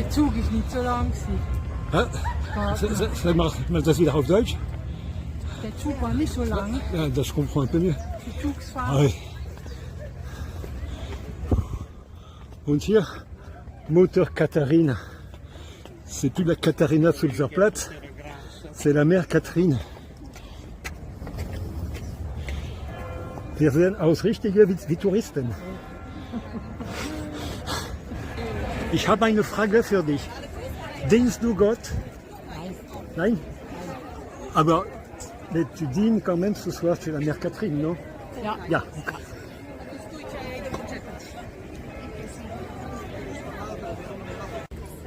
Der Zug ist nicht so lang. Ah, sag mal das wieder auf Deutsch. Der Zug war nicht so lang. Ja, das comprend un peu mieux. Die Zugsfahrt. Oui. Und hier, Motor Katharina. C'est plus la Katharina Sulzerplatz, c'est la Mère Catherine. Wir sehen aus richtige wie Touristen. Ich habe eine Frage für dich. Dienst du Gott? Nein? Aber tu dînes quand même ce soir chez la Mère Catherine, non? Ja. Ja.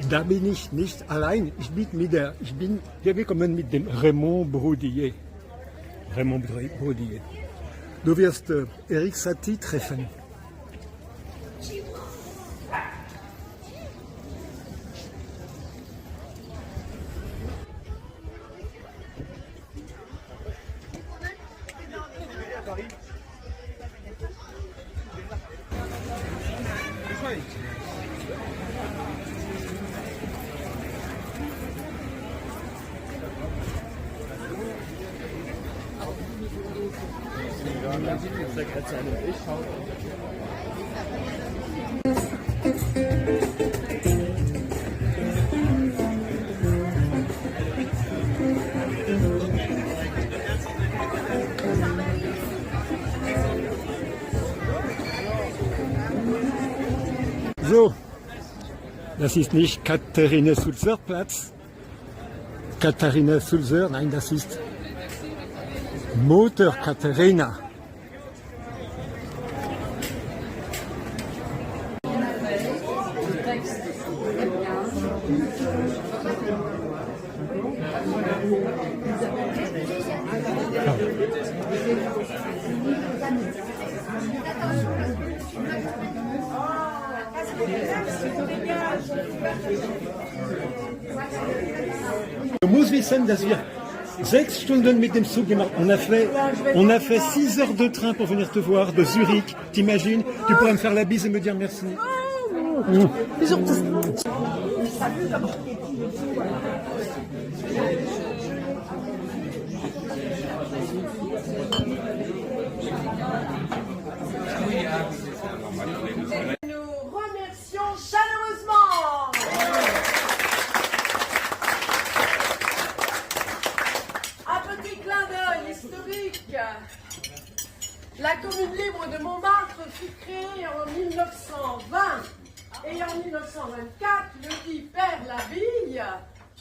Da bin ich nicht allein. Ich bin hier gekommen mit dem Raymond Brodier. Raymond Brodier. Du wirst Erik Satie treffen. So, das ist nicht Katharina Sulzer Platz. Katharina Sulzer, nein, das ist Motor Katharina. Du musst wissen, dass wir 6 Stunden mit dem Zug gemacht haben. On a fait 6 heures de train pour venir te voir de Zurich. T'imagines? Tu pourrais me faire la bise et me dire merci. Nous remercions chaleureusement un petit clin d'œil historique. La commune libre de Montmartre fut créée en 1920 et en 1924, le dit Père Labille,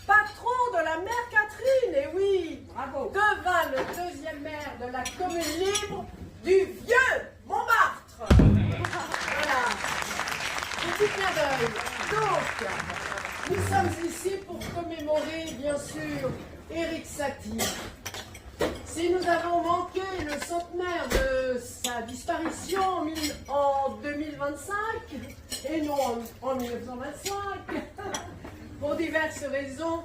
patron de la mère Catherine, et oui, bravo, devint le deuxième maire de la commune libre du vieux Montmartre. Voilà, petit clin d'œil. Donc, nous sommes ici pour commémorer, bien sûr, Erik Satie. Si nous avons manqué le centenaire de sa disparition en 2025 et non en 1925, pour diverses raisons,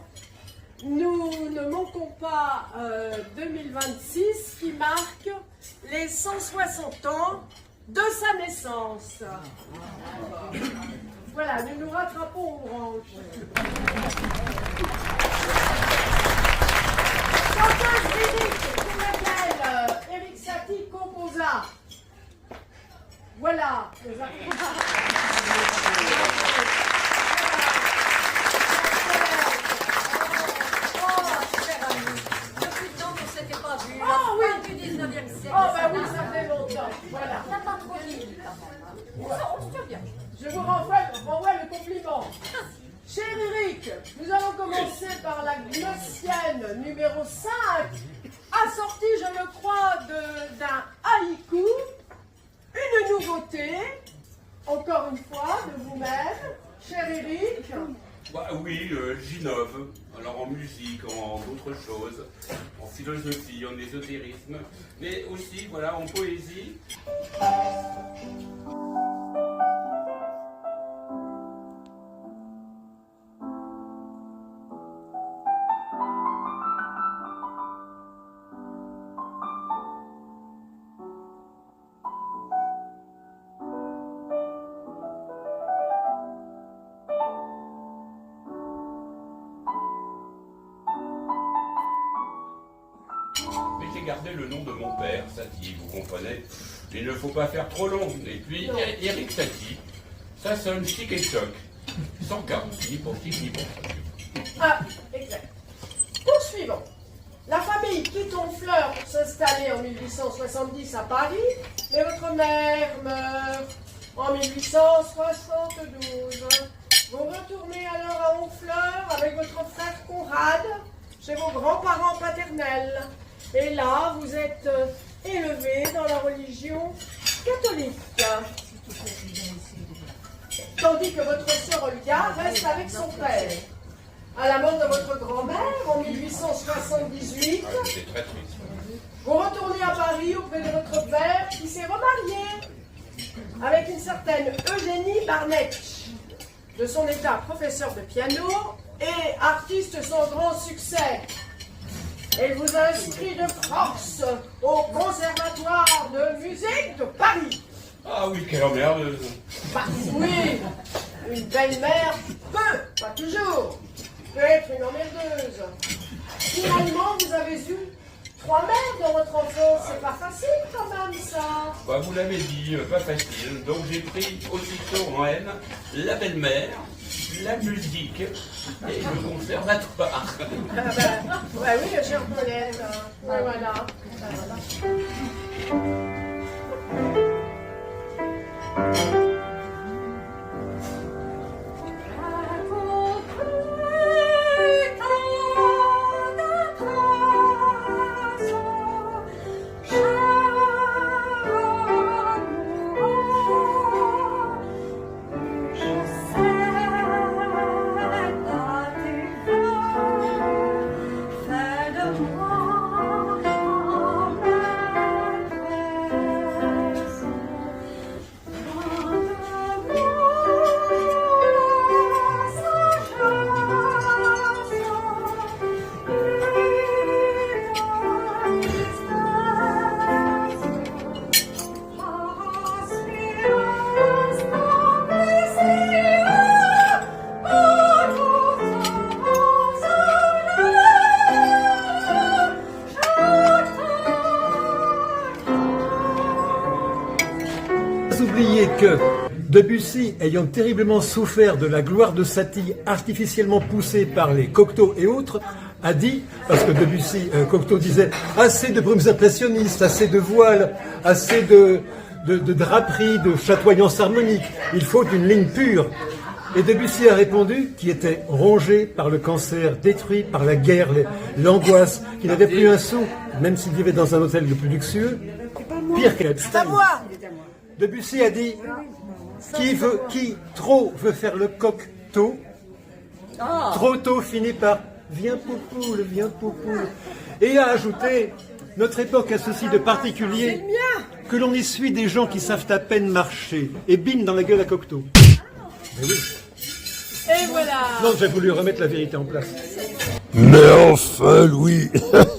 nous ne manquons pas 2026 qui marque les 160 ans de sa naissance. Voilà, nous nous rattrapons aux branches. Chanteuse lyrique pour laquelle Erik Satie composa. Voilà. Oh oui, du 19e siècle. Oh bah oui, ça fait longtemps. Voilà. On n'a pas trop vieilli quand même. On se tient bien. Je vous renvoie le compliment. Cher Eric, nous allons commencer par la Gnossienne numéro 5, assortie, je le crois, d'un haïku, une nouveauté, encore une fois, de vous-même, cher Eric. Bah, oui, j'innove. Alors en musique, en d'autres choses, en philosophie, en ésotérisme, mais aussi, voilà, en poésie. j'ai gardé le nom de mon père, Satie, vous comprenez. Il ne faut pas faire trop long. Et puis, Éric Satie, ça sonne chic et choc. Sans garantie, ni pour chic, ni pour choc. Ah, exact. Poursuivons. La famille quitte Honfleur pour s'installer en 1870 à Paris, mais votre mère meurt en 1872. Vous retournez alors à Honfleur avec votre frère Conrad chez vos grands-parents paternels. Et là, vous êtes élevé dans la religion catholique. Tandis que votre sœur Olga reste avec son père. À la mort de votre grand-mère en 1878, C'est très triste. vous retournez à Paris auprès de votre père qui s'est remarié avec une certaine Eugénie Barnett, de son état professeur de piano et artiste sans grand succès. Elle vous a inscrit de force au Conservatoire de musique de Paris. Ah oui, quelle emmerdeuse. Bah oui, une belle-mère peut, pas toujours, peut être une emmerdeuse. Finalement, vous avez eu 3 mères dans votre enfance, c'est pas facile quand même ça. Bah, vous l'avez dit, pas facile. Donc j'ai pris aussitôt en haine la belle-mère, la musique et le conservatoire. Ah bah oui, je reconnais ça. Ouais, voilà. Oubliez que Debussy, ayant terriblement souffert de la gloire de Satie artificiellement poussée par les Cocteau et autres, a dit, parce que Debussy, Cocteau disait assez de brumes impressionnistes, assez de voiles, assez de draperies, de chatoyances harmoniques, il faut une ligne pure. Et Debussy a répondu, qui était rongé par le cancer, détruit par la guerre, l'angoisse, qu'il n'avait plus un sou, même s'il vivait dans un hôtel le plus luxueux, pire qu'Epstein. Debussy a dit qui trop veut faire le coq tôt, trop tôt finit par viens poupoule, viens poupoule. Et a ajouté notre époque a ceci de particulier que l'on y suit des gens qui savent à peine marcher et bine dans la gueule à Cocteau. Mais oui. Et voilà. Non, j'ai voulu remettre la vérité en place. Mais enfin, Louis,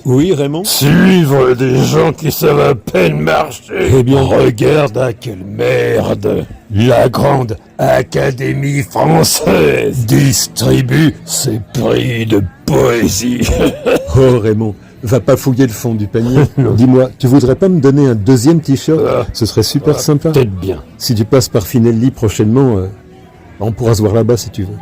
Oui, Raymond. suivre des gens qui savent à peine marcher. Eh bien. Regarde à quelle merde la grande Académie française distribue ses prix de poésie. Oh Raymond, va pas fouiller le fond du panier. Dis-moi, tu voudrais pas me donner un deuxième t-shirt? Ce serait super sympa. Peut-être bien. Si tu passes par Finelli prochainement, on pourra se voir là-bas si tu veux.